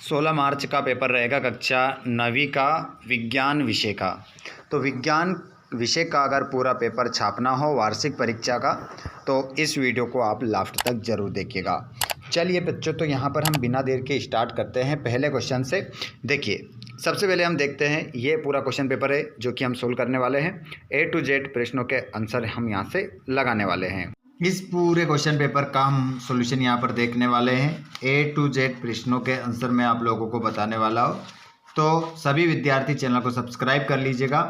16 मार्च का पेपर रहेगा कक्षा 9वीं का विज्ञान विषय का। तो विज्ञान विषय का अगर पूरा पेपर छापना हो वार्षिक परीक्षा का तो इस वीडियो को आप लास्ट तक ज़रूर देखिएगा। चलिए बच्चों, तो यहाँ पर हम बिना देर के स्टार्ट करते हैं पहले क्वेश्चन से। देखिए, सबसे पहले हम देखते हैं, ये पूरा क्वेश्चन पेपर है जो कि हम सोल्व करने वाले हैं। A to Z प्रश्नों के आंसर हम यहाँ से लगाने वाले हैं। इस पूरे क्वेश्चन पेपर का हम सॉल्यूशन यहाँ पर देखने वाले हैं। A to Z प्रश्नों के आंसर मैं आप लोगों को बताने वाला हूँ। तो सभी विद्यार्थी चैनल को सब्सक्राइब कर लीजिएगा,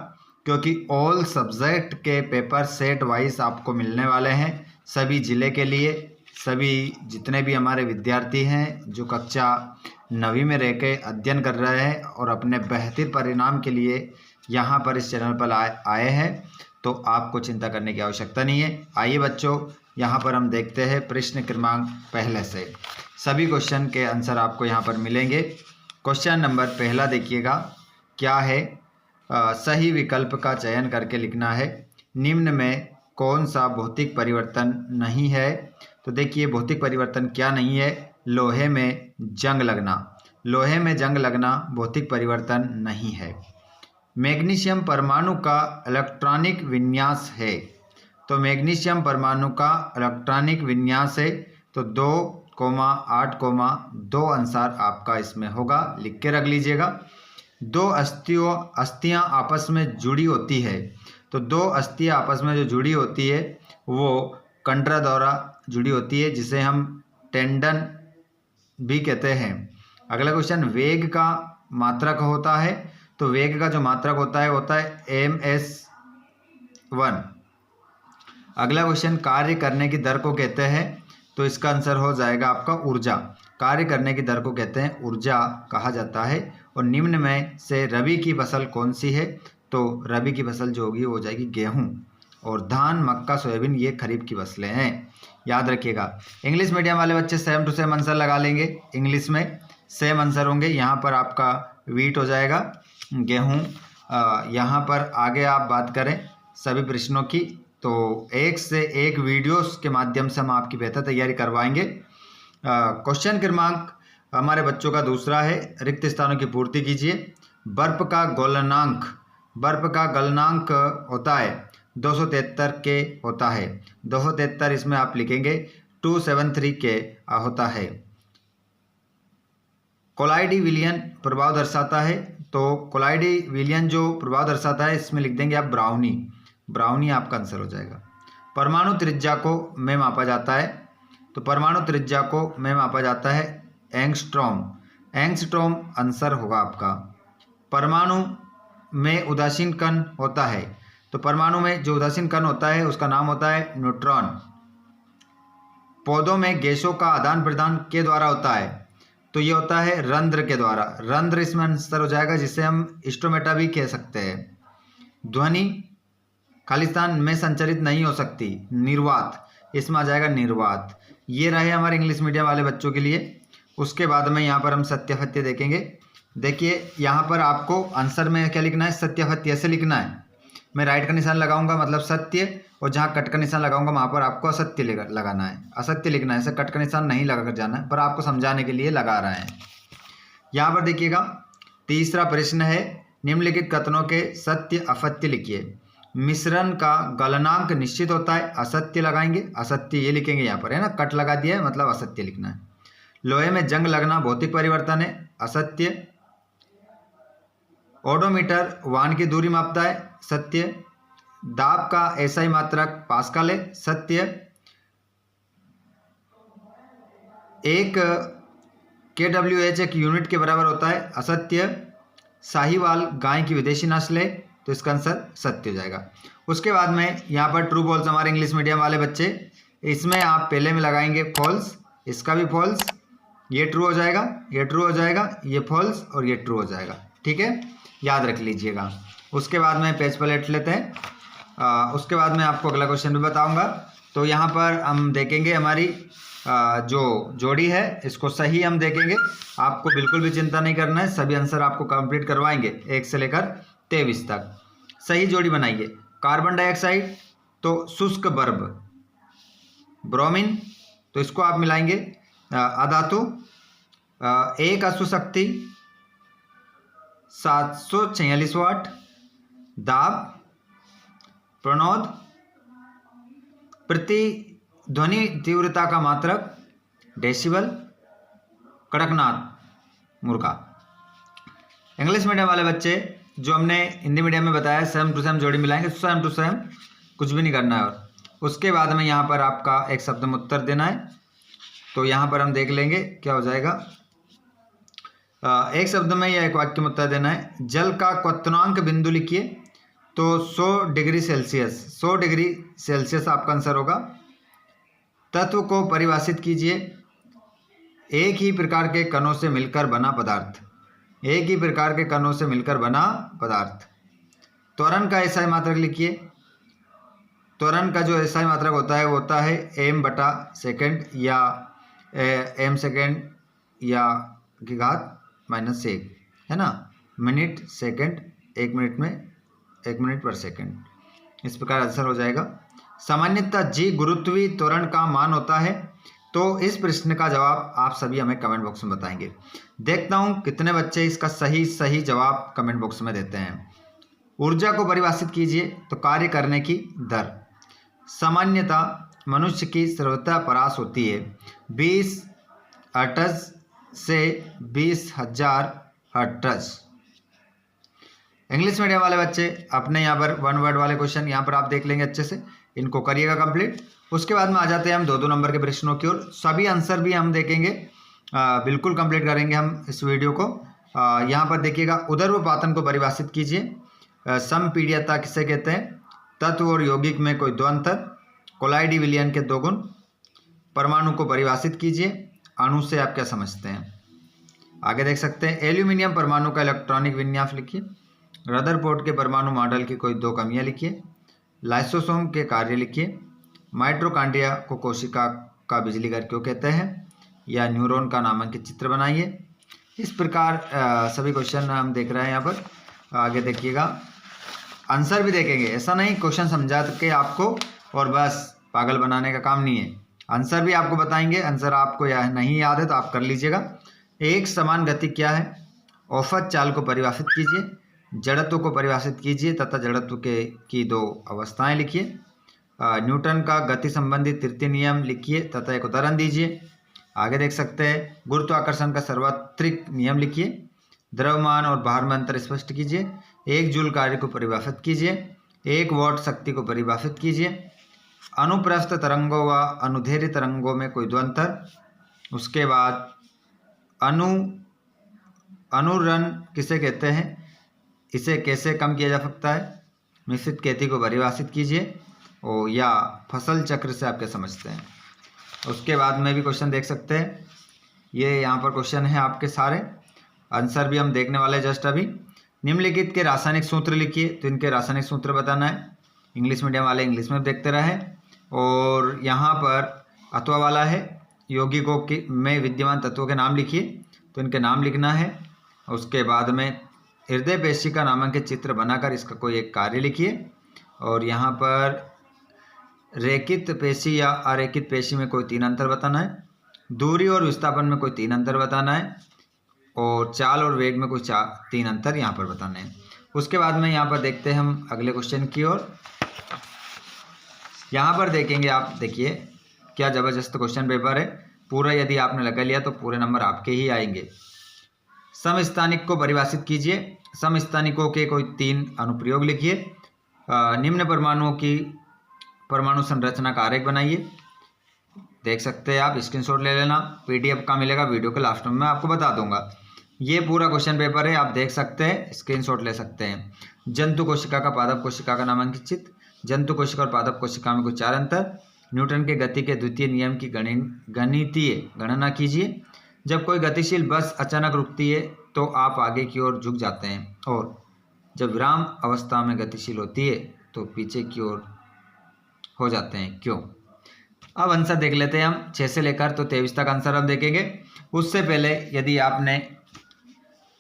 क्योंकि ऑल सब्जेक्ट के पेपर सेट वाइज आपको मिलने वाले हैं सभी ज़िले के लिए। सभी जितने भी हमारे विद्यार्थी हैं जो कक्षा 9वीं में रह के अध्ययन कर रहे हैं और अपने बेहतर परिणाम के लिए यहाँ पर इस चैनल पर आए हैं, तो आपको चिंता करने की आवश्यकता नहीं है। आइए बच्चों, यहाँ पर हम देखते हैं प्रश्न क्रमांक पहले से। सभी क्वेश्चन के आंसर आपको यहाँ पर मिलेंगे। क्वेश्चन नंबर पहला देखिएगा क्या है। सही विकल्प का चयन करके लिखना है। निम्न में कौन सा भौतिक परिवर्तन नहीं है? तो देखिए, भौतिक परिवर्तन क्या नहीं है? लोहे में जंग लगना। लोहे में जंग लगना भौतिक परिवर्तन नहीं है। मैग्नीशियम परमाणु का इलेक्ट्रॉनिक विन्यास है। तो मैग्नीशियम परमाणु का इलेक्ट्रॉनिक विन्यास है, तो 2,8,2 आंसर आपका इसमें होगा। लिख के रख लीजिएगा। दो अस्थियां आपस में जुड़ी होती है। तो दो अस्थियां आपस में जो जुड़ी होती है वो कंडरा द्वारा जुड़ी होती है, जिसे हम टेंडन भी कहते हैं। अगला क्वेश्चन, वेग का मात्रक होता है। तो वेग का जो मात्रक होता है ms1। अगला क्वेश्चन, कार्य करने की दर को कहते हैं। तो इसका आंसर हो जाएगा आपका ऊर्जा। कार्य करने की दर को कहते हैं ऊर्जा कहा जाता है। और निम्न में से रबी की फसल कौन सी है? तो रबी की फसल जो होगी वो हो जाएगी गेहूं। और धान, मक्का, सोयाबीन ये खरीफ की फसलें हैं। याद रखिएगा। इंग्लिश मीडियम वाले बच्चे सेम टू सेम आंसर लगा लेंगे। इंग्लिश में सेम आंसर होंगे। यहाँ पर आपका वीट हो जाएगा, गेहूं। यहाँ पर आगे आप बात करें सभी प्रश्नों की, तो एक से एक वीडियोस के माध्यम से हम आपकी बेहतर तैयारी करवाएंगे। क्वेश्चन क्रमांक हमारे बच्चों का दूसरा है, रिक्त स्थानों की पूर्ति कीजिए। बर्फ का गलनांक होता है 273 के होता है। 273 इसमें आप लिखेंगे 273 के होता है। कोलाइडी विलियन प्रभाव दर्शाता है। तो कोलाइडी विलियन जो प्रभाव दर्शाता है इसमें लिख देंगे आप ब्राउनी आपका आंसर हो जाएगा। परमाणु त्रिज्या को में मापा जाता है। तो परमाणु त्रिज्या को में मापा जाता है एंगस्ट्रॉम आंसर होगा आपका। परमाणु में उदासीन कण होता है। तो परमाणु में जो उदासीन कण होता है उसका नाम होता है न्यूट्रॉन। पौधों में गैसों का आदान प्रदान के द्वारा होता है। तो ये होता है रंध्र के द्वारा। रंध्र इसमें आंसर हो जाएगा, जिसे हम स्टोमेटा भी कह सकते हैं। ध्वनि खालिस्तान में संचरित नहीं हो सकती, निर्वात, इसमें आ जाएगा निर्वात। ये रहे हमारे इंग्लिश मीडियम वाले बच्चों के लिए। उसके बाद में यहाँ पर हम सत्याफत्य देखेंगे। देखिए, यहाँ पर आपको आंसर में क्या लिखना है? सत्याफत्य ऐसे लिखना है। मैं राइट का निशान लगाऊंगा मतलब सत्य, और जहाँ कट का निशान लगाऊंगा वहाँ पर आपको असत्य लगाना है, असत्य लिखना है। ऐसे कट का निशान नहीं लगा कर जाना है, पर आपको समझाने के लिए लगा रहे हैं। यहाँ पर देखिएगा, तीसरा प्रश्न है, निम्नलिखित कथनों के सत्य असत्य लिखिए। मिश्रण का गलनांक निश्चित होता है, असत्य लगाएंगे, असत्य ये लिखेंगे यहाँ पर, है ना, कट लगा दिया है मतलब असत्य लिखना है। लोहे में जंग लगना भौतिक परिवर्तन है, असत्य। ओडोमीटर वाहन की दूरी मापता है, सत्य। दाब का एसआई मात्रक पास्कल है, सत्य। एक kWh एक यूनिट के बराबर होता है, असत्य। साहीवाल गाय की विदेशी नस्ल है, तो इसका आंसर सत्य हो जाएगा। उसके बाद में यहाँ पर ट्रू फॉल्स, हमारे इंग्लिश मीडियम वाले बच्चे, इसमें आप पहले में लगाएंगे फॉल्स, इसका भी फॉल्स, ये ट्रू हो जाएगा, ये ट्रू हो जाएगा, ये फॉल्स और ये ट्रू हो जाएगा। ठीक है, याद रख लीजिएगा। उसके बाद में पेज पलट लेते हैं। उसके बाद में आपको अगला क्वेश्चन भी बताऊंगा। तो यहाँ पर हम देखेंगे हमारी जो जोड़ी है इसको सही हम देखेंगे। आपको बिल्कुल भी चिंता नहीं करना है, सभी आंसर आपको कंप्लीट करवाएंगे 1 से लेकर 23 तक। सही जोड़ी बनाइए। कार्बन डाइऑक्साइड तो शुष्क बर्फ, ब्रोमीन तो इसको आप मिलाएंगे अधातु, एक अश्व शक्ति 746 वाट, दाब, प्रणोद, प्रति ध्वनि तीव्रता का मात्रक डेसिबल, कड़कनाथ मुर्गा। इंग्लिश मीडियम वाले बच्चे जो हमने हिंदी मीडियम में बताया सेम टू सेम जोड़ी मिलाएंगे, सेम टू सेम कुछ भी नहीं करना है। और उसके बाद में यहाँ पर आपका एक शब्द में उत्तर देना है। तो यहाँ पर हम देख लेंगे क्या हो जाएगा। एक शब्द में या एक वाक्य में उत्तर देना है। जल का क्वथनांक बिंदु लिखिए। तो 100 डिग्री सेल्सियस, 100 डिग्री सेल्सियस आपका आंसर होगा। तत्व को परिभाषित कीजिए। एक ही प्रकार के कणों से मिलकर बना पदार्थ, एक ही प्रकार के कणों से मिलकर बना पदार्थ। त्वरण का एसआई मात्रक लिखिए। त्वरण का जो एसआई मात्रक होता है वो होता है m/सेकंड या m सेकंड या की घात -1, है ना। मिनट सेकंड, 1 मिनट में 1 मिनट पर सेकंड, इस प्रकार आंसर हो जाएगा। सामान्यतः जी गुरुत्वीय त्वरण का मान होता है। तो इस प्रश्न का जवाब आप सभी हमें कमेंट बॉक्स में बताएंगे। देखता हूं कितने बच्चे इसका सही जवाब कमेंट बॉक्स में देते हैं। ऊर्जा को परिभाषित कीजिए। तो कार्य करने की दर। सामान्यतः मनुष्य की सर्वथा परास होती है 20 हर्ट्ज से 20,000 हर्ट्ज। इंग्लिश मीडियम वाले बच्चे अपने यहाँ पर 1 वर्ड वाले क्वेश्चन यहाँ पर आप देख लेंगे, अच्छे से इनको करिएगा कंप्लीट। उसके बाद में आ जाते हैं हम 2-2 नंबर के प्रश्नों की ओर। सभी आंसर भी हम देखेंगे, बिल्कुल कंप्लीट करेंगे हम इस वीडियो को। यहाँ पर देखिएगा, उदर्वपातन को परिभाषित कीजिए। समपीड्यता किसे कहते हैं? तत्व और यौगिक में कोई दो अंतर, कोलाइडी विलियन के 2 गुण। परमाणु को परिभाषित कीजिए। अणु से आप क्या समझते हैं? आगे देख सकते हैं, एल्यूमिनियम परमाणु का इलेक्ट्रॉनिक विन्यास लिखिए। रदरफोर्ड के परमाणु मॉडल की कोई 2 कमियां लिखिए। लाइसोसोम के कार्य लिखिए। माइटोकॉन्ड्रिया को कोशिका का बिजली घर क्यों कहते हैं? या न्यूरॉन का नामांकित चित्र बनाइए। इस प्रकार सभी क्वेश्चन हम देख रहे हैं यहाँ पर। आगे देखिएगा, आंसर भी देखेंगे। ऐसा नहीं क्वेश्चन समझा के आपको और बस पागल बनाने का काम नहीं है, आंसर भी आपको बताएंगे। आंसर आपको या नहीं याद है तो आप कर लीजिएगा। एक समान गति क्या है? औसत चाल को परिभाषित कीजिए। जड़त्व को परिभाषित कीजिए तथा जड़त्व की 2 अवस्थाएं लिखिए। न्यूटन का गति संबंधी तृतीय नियम लिखिए तथा एक उदाहरण दीजिए। आगे देख सकते हैं, गुरुत्वाकर्षण का सार्वत्रिक नियम लिखिए। द्रव्यमान और भार में अंतर स्पष्ट कीजिए। 1 जूल कार्य को परिभाषित कीजिए। 1 वॉट शक्ति को परिभाषित कीजिए। अनुप्रस्थ तरंगों व अनुदैर्ध्य तरंगों में कोई 2 अंतर। उसके बाद अनुरण किसे कहते हैं? इसे कैसे कम किया जा सकता है? मिश्रित खेती को परिभाषित कीजिए। और या फसल चक्र से आप क्या समझते हैं? उसके बाद में भी क्वेश्चन देख सकते हैं। ये यहाँ पर क्वेश्चन है आपके सारे, आंसर भी हम देखने वाले जस्ट अभी। निम्नलिखित के रासायनिक सूत्र लिखिए। तो इनके रासायनिक सूत्र बताना है। इंग्लिश मीडियम वाले इंग्लिश में देखते रहे। और यहाँ पर अथवा वाला है, यौगिकों में विद्यमान तत्वों के नाम लिखिए। तो इनके नाम लिखना है। उसके बाद में हृदय पेशी का नामांकित चित्र बनाकर इसका कोई एक कार्य लिखिए। और यहाँ पर रेखित पेशी या अरेखित पेशी में कोई 3 अंतर बताना है। दूरी और विस्थापन में कोई 3 अंतर बताना है। और चाल और वेग में कोई 3 अंतर यहाँ पर बताने हैं। उसके बाद में यहाँ पर देखते हैं हम अगले क्वेश्चन की ओर। यहाँ पर देखेंगे, आप देखिए क्या ज़बरदस्त क्वेश्चन पेपर है। पूरा यदि आपने लगा लिया तो पूरे नंबर आपके ही आएंगे। समस्थानिक को परिभाषित कीजिए। समस्थानिकों के कोई 3 अनुप्रयोग लिखिए। निम्न परमाणुओं की परमाणु संरचना का आरेख बनाइए। देख सकते हैं आप, स्क्रीनशॉट ले लेना। PDF का मिलेगा, वीडियो के लास्ट में मैं आपको बता दूंगा। ये पूरा क्वेश्चन पेपर है, आप देख सकते हैं, स्क्रीनशॉट ले सकते हैं। जंतु कोशिका का पादप कोशिका का नामांकित चित्र। जंतु कोशिका और पादप कोशिका में कोई 4 अंतर। न्यूटन के गति के द्वितीय नियम की गणितीय गणना कीजिए। जब कोई गतिशील बस अचानक रुकती है तो आप आगे की ओर झुक जाते हैं, और जब विराम अवस्था में गतिशील होती है तो पीछे की ओर हो जाते हैं, क्यों? अब आंसर देख लेते हैं हम 6 से लेकर तो 23 तक आंसर हम देखेंगे। उससे पहले यदि आपने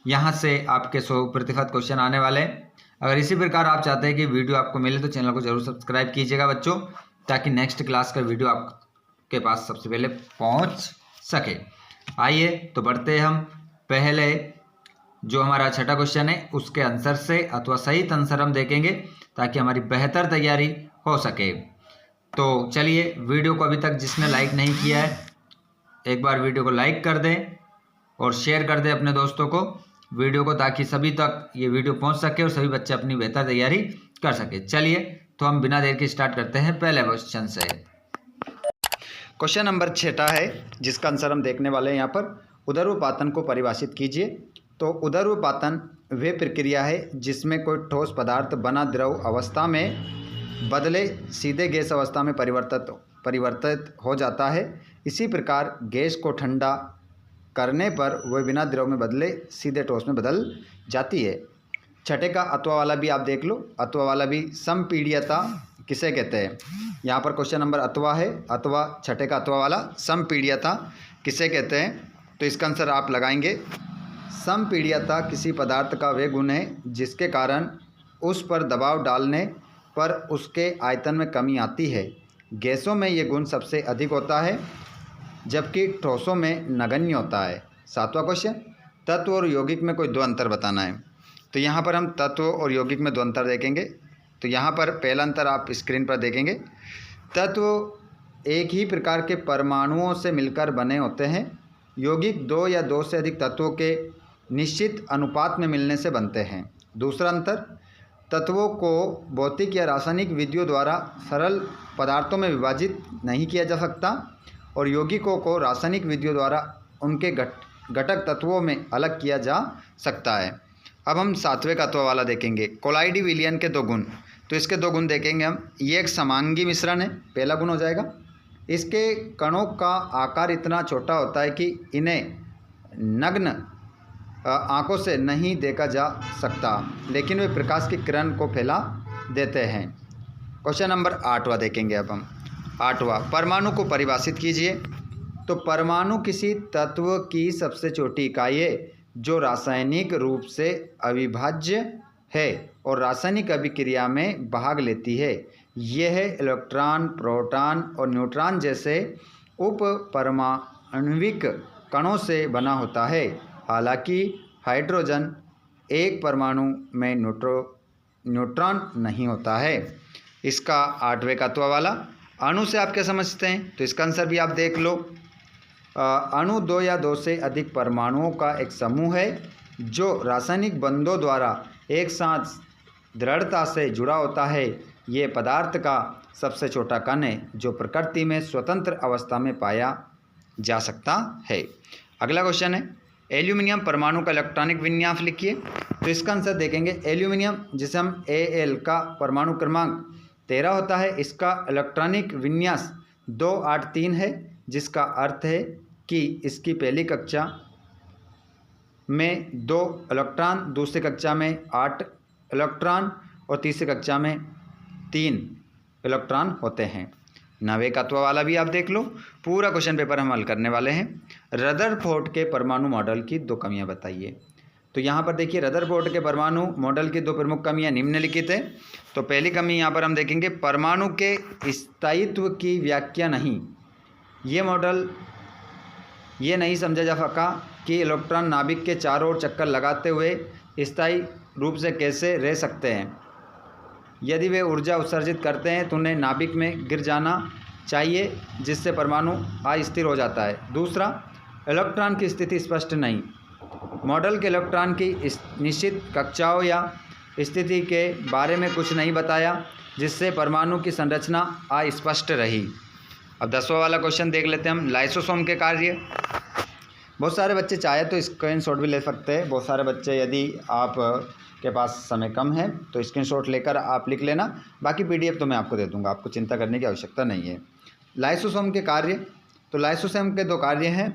यहाँ से आपके 100% क्वेश्चन आने वाले, अगर इसी प्रकार आप चाहते हैं कि वीडियो आपको मिले तो चैनल को जरूर सब्सक्राइब कीजिएगा बच्चों, ताकि नेक्स्ट क्लास का वीडियो आपके पास सबसे पहले पहुँच सके। आइए तो बढ़ते हम पहले जो हमारा छठा क्वेश्चन है उसके आंसर से अथवा सही आंसर हम देखेंगे ताकि हमारी बेहतर तैयारी हो सके। तो चलिए, वीडियो को अभी तक जिसने लाइक नहीं किया है एक बार वीडियो को लाइक कर दें और शेयर कर दें अपने दोस्तों को वीडियो को, ताकि सभी तक ये वीडियो पहुंच सके और सभी बच्चे अपनी बेहतर तैयारी कर सके। चलिए तो हम बिना देर के स्टार्ट करते हैं पहले क्वेश्चन से। क्वेश्चन नंबर 6 है जिसका आंसर हम देखने वाले हैं यहाँ पर। उदरपातन को परिभाषित कीजिए। तो उदरपातन वह प्रक्रिया है जिसमें कोई ठोस पदार्थ बना द्रव अवस्था में बदले सीधे गैस अवस्था में परिवर्तित हो जाता है। इसी प्रकार गैस को ठंडा करने पर वह बिना द्रव में बदले सीधे ठोस में बदल जाती है। छठे का अथवा वाला भी आप देख लो। अथवा वाला भी समपीड्यता किसे कहते हैं? यहाँ पर क्वेश्चन नंबर अथवा है। अथवा छठे का अथवा वाला समपीड्यता किसे कहते हैं? तो इसका आंसर आप लगाएंगे। समपीड्यता किसी पदार्थ का वह गुण है जिसके कारण उस पर दबाव डालने पर उसके आयतन में कमी आती है। गैसों में ये गुण सबसे अधिक होता है जबकि ठोसों में नगण्य होता है। 7वां क्वेश्चन, तत्व और यौगिक में कोई दो अंतर बताना है। तो यहाँ पर हम तत्व और यौगिक में दो अंतर देखेंगे। तो यहाँ पर पहला अंतर आप स्क्रीन पर देखेंगे। तत्व एक ही प्रकार के परमाणुओं से मिलकर बने होते हैं। यौगिक दो या दो से अधिक तत्वों के निश्चित अनुपात में मिलने से बनते हैं। दूसरा अंतर, तत्वों को भौतिक या रासायनिक विधियों द्वारा सरल पदार्थों में विभाजित नहीं किया जा सकता और यौगिकों को रासायनिक विधियों द्वारा उनके घटक तत्वों में अलग किया जा सकता है। अब हम 7वें तत्व वाला देखेंगे, कोलाइडी विलयन के दो गुण। तो इसके दो गुण देखेंगे हम। ये एक समांगी मिश्रण है, पहला गुण हो जाएगा। इसके कणों का आकार इतना छोटा होता है कि इन्हें नग्न आंखों से नहीं देखा जा सकता, लेकिन वे प्रकाश की किरण को फैला देते हैं। क्वेश्चन नंबर 8वां देखेंगे अब हम। 8वां, परमाणु को परिभाषित कीजिए। तो परमाणु किसी तत्व की सबसे छोटी इकाई है जो रासायनिक रूप से अविभाज्य है और रासायनिक अभिक्रिया में भाग लेती है। यह इलेक्ट्रॉन, प्रोटॉन और न्यूट्रॉन जैसे उप परमाणविक कणों से बना होता है। हालांकि हाइड्रोजन एक परमाणु में न्यूट्रॉन नहीं होता है। इसका 8वें तत्व वाला, अणु से आप क्या समझते हैं? तो इसका आंसर भी आप देख लो। अणु दो या दो से अधिक परमाणुओं का एक समूह है जो रासायनिक बंधों द्वारा एक साथ दृढ़ता से जुड़ा होता है। ये पदार्थ का सबसे छोटा कण है जो प्रकृति में स्वतंत्र अवस्था में पाया जा सकता है। अगला क्वेश्चन है, एल्यूमिनियम परमाणु का इलेक्ट्रॉनिक विन्यास लिखिए। तो इसका आंसर देखेंगे। एल्यूमिनियम जिसे हम Al का परमाणु क्रमांक 13 होता है, इसका इलेक्ट्रॉनिक विन्यास 283 है, जिसका अर्थ है कि इसकी पहली कक्षा में 2 इलेक्ट्रॉन, दूसरी कक्षा में 8 इलेक्ट्रॉन और तीसरी कक्षा में 3 इलेक्ट्रॉन होते हैं। 9वें तत्व वाला भी आप देख लो। पूरा क्वेश्चन पेपर हम हल करने वाले हैं। रदरफोर्ड के परमाणु मॉडल की 2 कमियां बताइए। तो यहाँ पर देखिए, रदरफोर्ड के परमाणु मॉडल की 2 प्रमुख कमियां निम्नलिखित है। तो पहली कमी यहाँ पर हम देखेंगे, परमाणु के स्थायित्व की व्याख्या नहीं। ये मॉडल ये नहीं समझा जा सका कि इलेक्ट्रॉन नाभिक के चारों ओर चक्कर लगाते हुए स्थायी रूप से कैसे रह सकते हैं। यदि वे ऊर्जा उत्सर्जित करते हैं तो उन्हें नाभिक में गिर जाना चाहिए, जिससे परमाणु अस्थिर हो जाता है। दूसरा, इलेक्ट्रॉन की स्थिति स्पष्ट नहीं। मॉडल के इलेक्ट्रॉन की निश्चित कक्षाओं या स्थिति के बारे में कुछ नहीं बताया, जिससे परमाणु की संरचना अस्पष्ट रही। अब 10वां वाला क्वेश्चन देख लेते हैं हम, लाइसोसोम के कार्य। बहुत सारे बच्चे चाहे तो स्क्रीनशॉट भी ले सकते हैं। बहुत सारे बच्चे, यदि आप के पास समय कम है तो स्क्रीनशॉट लेकर आप लिख लेना, बाकी PDF तो मैं आपको दे दूंगा, आपको चिंता करने की आवश्यकता नहीं है। लाइसोसोम के कार्य। तो लाइसोसोम के 2 कार्य हैं।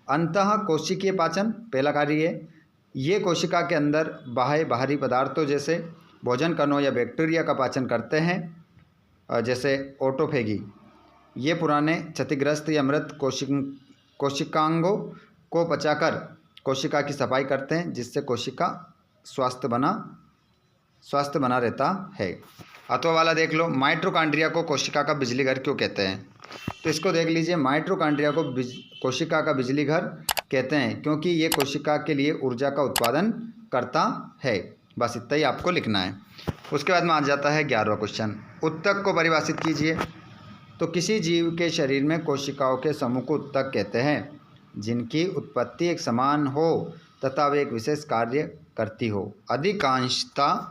अंतः कोशिकीय पाचन पहला कार्य है। ये कोशिका के अंदर बाहरी पदार्थों जैसे भोजन कणों या बैक्टीरिया का पाचन करते हैं, जैसे ऑटोफेगी। ये पुराने क्षतिग्रस्त या मृत कोशिकांगों को पचाकर कोशिका की सफाई करते हैं, जिससे कोशिका स्वास्थ्य बना रहता है। अथवा वाला देख लो, माइटोकॉन्ड्रिया को कोशिका का बिजली घर क्यों कहते हैं? तो इसको देख लीजिए, माइटोकॉन्ड्रिया को कोशिका का बिजली घर कहते हैं क्योंकि ये कोशिका के लिए ऊर्जा का उत्पादन करता है। बस इतना ही आपको लिखना है। उसके बाद में आ जाता है 11वां क्वेश्चन, उत्तक को परिभाषित कीजिए। तो किसी जीव के शरीर में कोशिकाओं के समूह को उत्तक कहते हैं जिनकी उत्पत्ति एक समान हो तथा वे एक विशेष कार्य करती हो। अधिकांशतः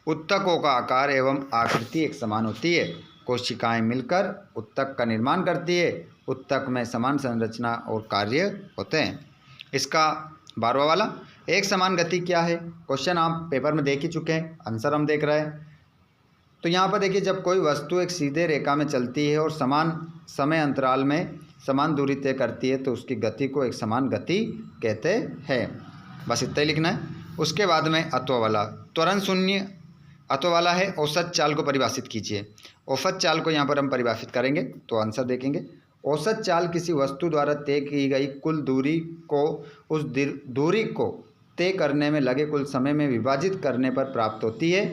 उत्तकों का आकार एवं आकृति एक समान होती है। कोशिकाएं मिलकर उत्तक का निर्माण करती है। उत्तक में समान संरचना और कार्य होते हैं। इसका 12वां वाला, एक समान गति क्या है? क्वेश्चन आप पेपर में देख ही चुके हैं, आंसर हम देख रहे हैं। तो यहाँ पर देखिए, जब कोई वस्तु एक सीधे रेखा में चलती है और समान समय अंतराल में समान दूरी तय करती है तो उसकी गति को एक समान गति कहते हैं। बस इतना ही लिखना है। उसके बाद में अत्व वाला, त्वरण शून्य अत्व वाला है, औसत चाल को परिभाषित कीजिए। औसत चाल को यहाँ पर हम परिभाषित करेंगे तो आंसर देखेंगे। औसत चाल किसी वस्तु द्वारा तय की गई कुल दूरी को उस दूरी को तय करने में लगे कुल समय में विभाजित करने पर प्राप्त होती है।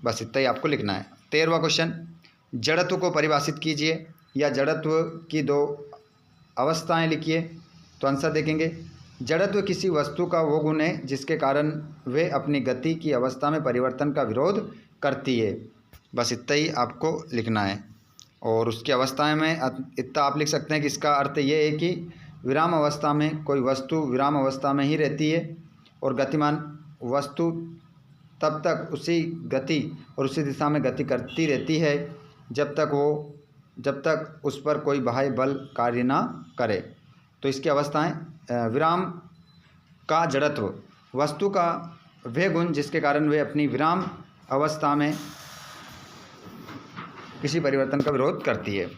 बस इतना ही आपको लिखना है। 13वां क्वेश्चन, जड़त्व को परिभाषित कीजिए या जड़त्व की दो अवस्थाएं लिखिए तो आंसर देखेंगे। जड़त्व किसी वस्तु का वो गुण है जिसके कारण वे अपनी गति की अवस्था में परिवर्तन का विरोध करती है। बस इतना ही आपको लिखना है। और उसकी अवस्थाएं में इतना आप लिख सकते हैं कि इसका अर्थ ये है कि विराम अवस्था में कोई वस्तु विराम अवस्था में ही रहती है और गतिमान वस्तु तब तक उसी गति और उसी दिशा में गति करती रहती है जब तक उस पर कोई बाह्य बल कार्य ना करे। तो इसकी अवस्थाएं, विराम का जड़त्व, वस्तु का वह गुण जिसके कारण वे अपनी विराम अवस्था में किसी परिवर्तन का विरोध करती है।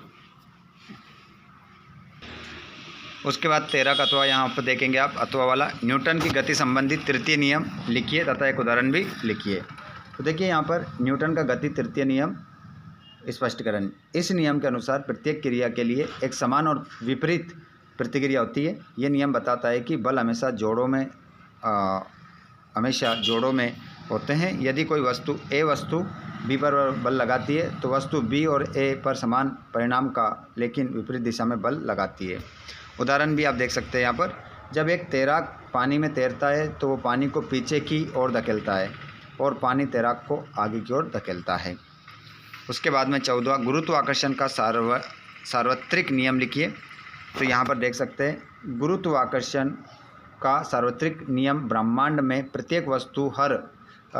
उसके बाद 13 का अथवा यहाँ पर देखेंगे आप, अथवा वाला, न्यूटन की गति संबंधित तृतीय नियम लिखिए तथा एक उदाहरण भी लिखिए। तो देखिए यहाँ पर न्यूटन का गति तृतीय नियम स्पष्टीकरण, इस नियम के अनुसार प्रत्येक क्रिया के लिए एक समान और विपरीत प्रतिक्रिया होती है। ये नियम बताता है कि बल हमेशा जोड़ों में होते हैं। यदि कोई वस्तु ए वस्तु बी पर बल लगाती है तो वस्तु बी और ए पर समान परिणाम का लेकिन विपरीत दिशा में बल लगाती है। उदाहरण भी आप देख सकते हैं यहाँ पर, जब एक तैराक पानी में तैरता है तो वो पानी को पीछे की ओर धकेलता है और पानी तैराक को आगे की ओर धकेलता है। उसके बाद में 14वां, गुरुत्वाकर्षण का सार्वत्रिक नियम लिखिए। तो यहाँ पर देख सकते हैं, गुरुत्वाकर्षण का सार्वत्रिक नियम ब्रह्मांड में प्रत्येक वस्तु हर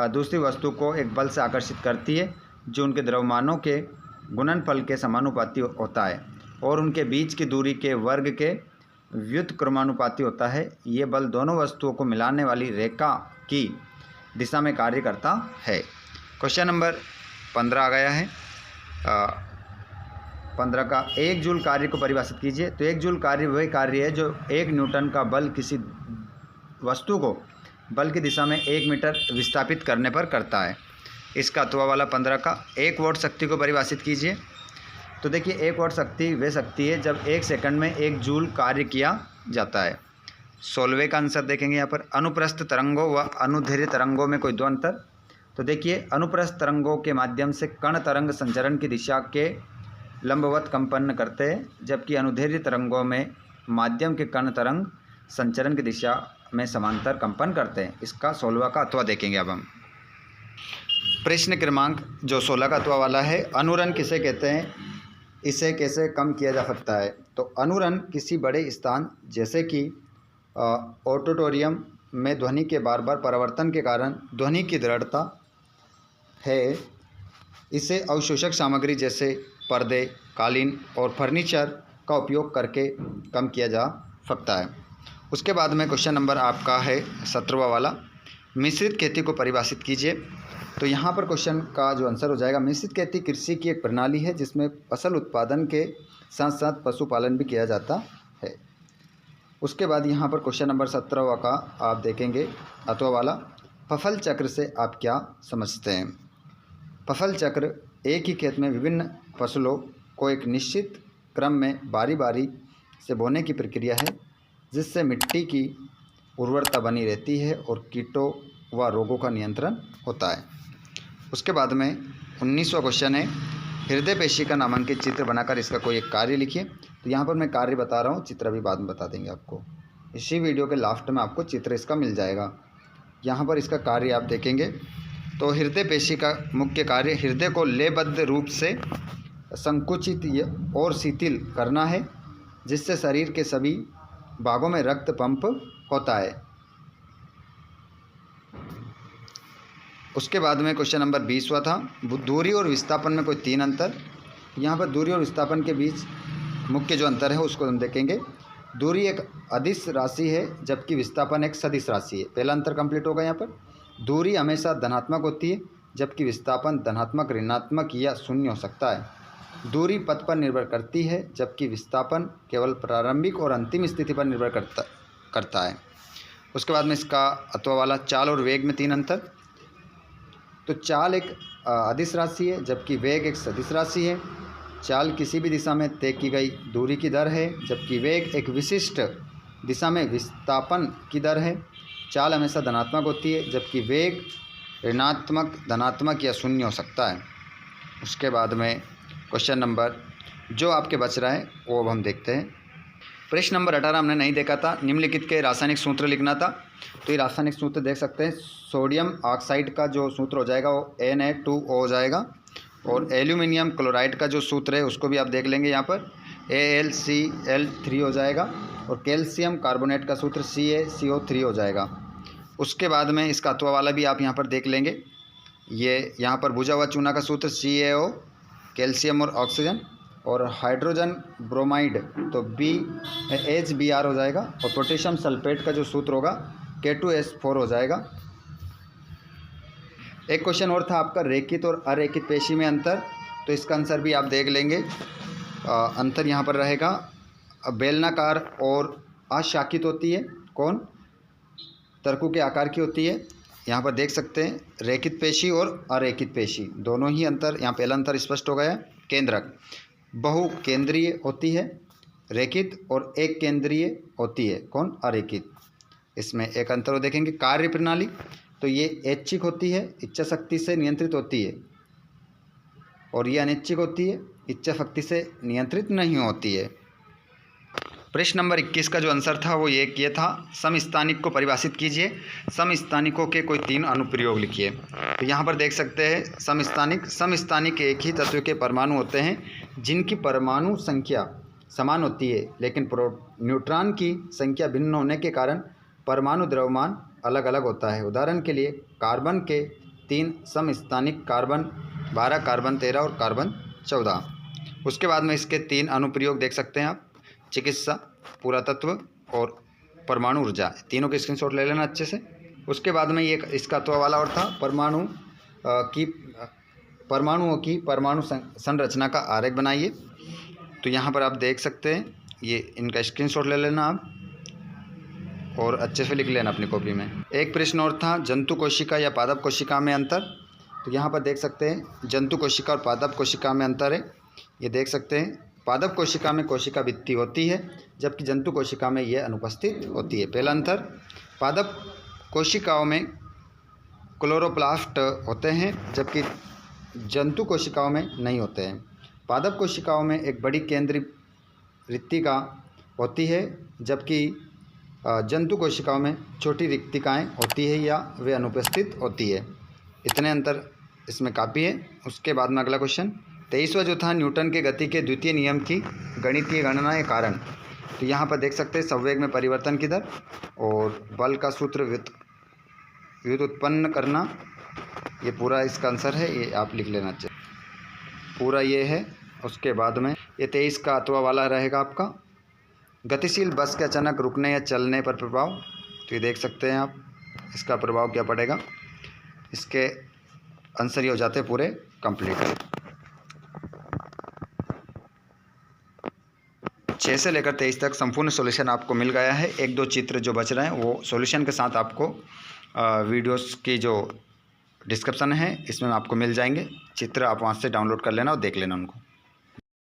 दूसरी वस्तु को एक बल से आकर्षित करती है जो उनके द्रव्यमानों के गुणनफल के समानुपाती होता है और उनके बीच की दूरी के वर्ग के व्युत्क्रमानुपाती होता है। ये बल दोनों वस्तुओं को मिलाने वाली रेखा की दिशा में कार्य करता है। क्वेश्चन नंबर 15 आ गया है। 15 का, एक जूल कार्य को परिभाषित कीजिए। तो एक जूल कार्य वह कार्य है जो 1 न्यूटन का बल किसी वस्तु को बल की दिशा में 1 मीटर विस्थापित करने पर करता है। इसका अथवा वाला 15 का, 1 वाट शक्ति को परिभाषित कीजिए। तो देखिए 1 वाट शक्ति वह शक्ति है जब 1 सेकंड में 1 जूल कार्य किया जाता है। 16वें का आंसर देखेंगे यहाँ पर, अनुप्रस्थ तरंगों व अनुदैर्घ्य तरंगों में कोई दो अंतर। तो देखिए, अनुप्रस्थ तरंगों के माध्यम से कण तरंग संचरण की दिशा के लंबवत कंपन करते हैं, जबकि अनुदैर्घ्य तरंगों में माध्यम के कण तरंग संचरण की दिशा में समांतर कंपन करते हैं। इसका 16वां का अथवा देखेंगे अब हम। प्रश्न क्रमांक जो 16 का अथवा वाला है, अनुरण किसे कहते हैं, इसे कैसे कम किया जा सकता है। तो अनुरण किसी बड़े स्थान जैसे कि ऑडिटोरियम में ध्वनि के बार बार परावर्तन के कारण ध्वनि की दृढ़ता है। इसे अवशोषक सामग्री जैसे पर्दे, कालीन और फर्नीचर का उपयोग करके कम किया जा सकता है। उसके बाद में क्वेश्चन नंबर आपका है 17वां वाला, मिश्रित खेती को परिभाषित कीजिए। तो यहाँ पर क्वेश्चन का जो आंसर हो जाएगा, मिश्रित खेती कृषि की एक प्रणाली है जिसमें फसल उत्पादन के साथ साथ पशुपालन भी किया जाता है। उसके बाद यहाँ पर क्वेश्चन नंबर 17वां का आप देखेंगे अथवा वाला, फसल चक्र से आप क्या समझते हैं। फसल चक्र एक ही खेत में विभिन्न फसलों को एक निश्चित क्रम में बारी बारी से बोने की प्रक्रिया है जिससे मिट्टी की उर्वरता बनी रहती है और कीटों व रोगों का नियंत्रण होता है। उसके बाद में 19वां क्वेश्चन है, हृदय पेशी का नामांकित चित्र बनाकर इसका कोई एक कार्य लिखिए। तो यहाँ पर मैं कार्य बता रहा हूँ, चित्र अभी बाद में बता देंगे आपको। इसी वीडियो के लास्ट में आपको चित्र इसका मिल जाएगा। यहाँ पर इसका कार्य आप देखेंगे तो हृदय पेशी का मुख्य कार्य हृदय को लयबद्ध रूप से संकुचित और शिथिल करना है, जिससे शरीर के सभी भागों में रक्त पंप होता है। उसके बाद में क्वेश्चन नंबर 20वां था, दूरी और विस्थापन में कोई 3 अंतर। यहाँ पर दूरी और विस्थापन के बीच मुख्य जो अंतर है उसको हम देखेंगे। दूरी एक अदिश राशि है जबकि विस्थापन एक सदिश राशि है। पहला अंतर कंप्लीट होगा। यहाँ पर दूरी हमेशा धनात्मक होती है जबकि विस्थापन धनात्मक, ऋणात्मक या शून्य हो सकता है। दूरी पथ पर निर्भर करती है जबकि विस्थापन केवल प्रारंभिक और अंतिम स्थिति पर निर्भर करता है। उसके बाद में इसका अथवा वाला चाल और वेग में 3 अंतर। तो चाल एक अदिश राशि है जबकि वेग एक सदिश राशि है। चाल किसी भी दिशा में तय की गई दूरी की दर है जबकि वेग एक विशिष्ट दिशा में विस्थापन की दर है। चाल हमेशा धनात्मक होती है जबकि वेग ऋणात्मक, धनात्मक या शून्य हो सकता है। उसके बाद में क्वेश्चन नंबर जो आपके बच रहा है वो अब हम देखते हैं। प्रश्न नंबर 18 हमने नहीं देखा था। निम्नलिखित के रासायनिक सूत्र लिखना था। तो ये रासायनिक सूत्र देख सकते हैं। सोडियम ऑक्साइड का जो सूत्र हो जाएगा वो Na2O हो जाएगा, और एल्यूमिनियम क्लोराइड का जो सूत्र है उसको भी आप देख लेंगे। यहाँ पर AlCl3 हो जाएगा, और कैल्शियम कार्बोनेट का सूत्र CaCO3 हो जाएगा। उसके बाद में इसका अथवा वाला भी आप यहाँ पर देख लेंगे। ये यहाँ पर बुझा हुआ चूना का सूत्र CaO, कैल्शियम और ऑक्सीजन, और हाइड्रोजन ब्रोमाइड तो HBr हो जाएगा, और पोटेशियम सल्फेट का जो सूत्र होगा K2S4 हो जाएगा। एक क्वेश्चन और था आपका, रेखित और अरेखित पेशी में अंतर। तो इसका आंसर भी आप देख लेंगे। अंतर यहाँ पर रहेगा, बेलनाकार और अशाखित होती है। कौन? तरकू के आकार की होती है। यहाँ पर देख सकते हैं रेखित पेशी और अरेखित पेशी दोनों ही अंतर। यहाँ पहला अंतर स्पष्ट हो गया। केंद्रक बहु केंद्रीय होती है रेखित, और एक केंद्रीय होती है कौन? अरेखित। इसमें एक अंतर देखेंगे। कार्य प्रणाली तो ये ऐच्छिक होती है, इच्छा शक्ति से नियंत्रित होती है, और ये अनैच्छिक होती है, इच्छा शक्ति से नियंत्रित नहीं होती है। प्रश्न नंबर 21 का जो आंसर था वो ये था, समस्थानिक को परिभाषित कीजिए। समस्थानिकों के कोई 3 अनुप्रयोग लिखिए। तो यहाँ पर देख सकते हैं समस्थानिक एक ही तत्व के परमाणु होते हैं जिनकी परमाणु संख्या समान होती है, लेकिन न्यूट्रॉन की संख्या भिन्न होने के कारण परमाणु द्रव्यमान अलग अलग होता है। उदाहरण के लिए कार्बन के 3 समस्थानिक, कार्बन 12, कार्बन 13 और कार्बन 14। उसके बाद में इसके 3 अनुप्रयोग देख सकते हैं आप, चिकित्सा, पुरातत्व और परमाणु ऊर्जा। तीनों के स्क्रीनशॉट ले लेना अच्छे से। उसके बाद में ये इसका तो वाला और था, परमाणुओं की परमाणु संरचना का आरेख बनाइए। तो यहाँ पर आप देख सकते हैं, ये इनका स्क्रीनशॉट ले लेना आप और अच्छे से लिख लेना अपनी कॉपी में। एक प्रश्न और था, जंतु कोशिका या पादप कोशिका में अंतर। तो यहाँ पर देख सकते हैं जंतु कोशिका और पादप कोशिका में अंतर है। ये देख सकते हैं पादप कोशिका में कोशिका भित्ति होती है जबकि जंतु कोशिका में यह अनुपस्थित होती है। पहला अंतर, पादप कोशिकाओं में क्लोरोप्लास्ट होते हैं जबकि जंतु कोशिकाओं में नहीं होते हैं। पादप कोशिकाओं में एक बड़ी केंद्रीय रिक्तिका होती है जबकि जंतु कोशिकाओं में छोटी रिक्तिकाएँ होती है या वे अनुपस्थित होती है। इतने अंतर इसमें काफ़ी है। उसके बाद में अगला क्वेश्चन 23वां जो था, न्यूटन के गति के द्वितीय नियम की गणितीय गणना के कारण। तो यहाँ पर देख सकते हैं संवेग में परिवर्तन की दर और बल का सूत्र व्युत्पन्न करना। ये पूरा इसका आंसर है, ये आप लिख लेना चाहिए पूरा ये है। उसके बाद में ये 23 का अथवा वाला रहेगा आपका, गतिशील बस के अचानक रुकने या चलने पर प्रभाव। तो ये देख सकते हैं आप, इसका प्रभाव क्या पड़ेगा। इसके आंसर ये हो जाते हैं पूरे कंप्लीट। 6 से लेकर 23 तक संपूर्ण सॉल्यूशन आपको मिल गया है। 1-2 चित्र जो बच रहे हैं वो सॉल्यूशन के साथ आपको वीडियोस की जो डिस्क्रिप्शन है इसमें आपको मिल जाएंगे। चित्र आप वहाँ से डाउनलोड कर लेना और देख लेना उनको।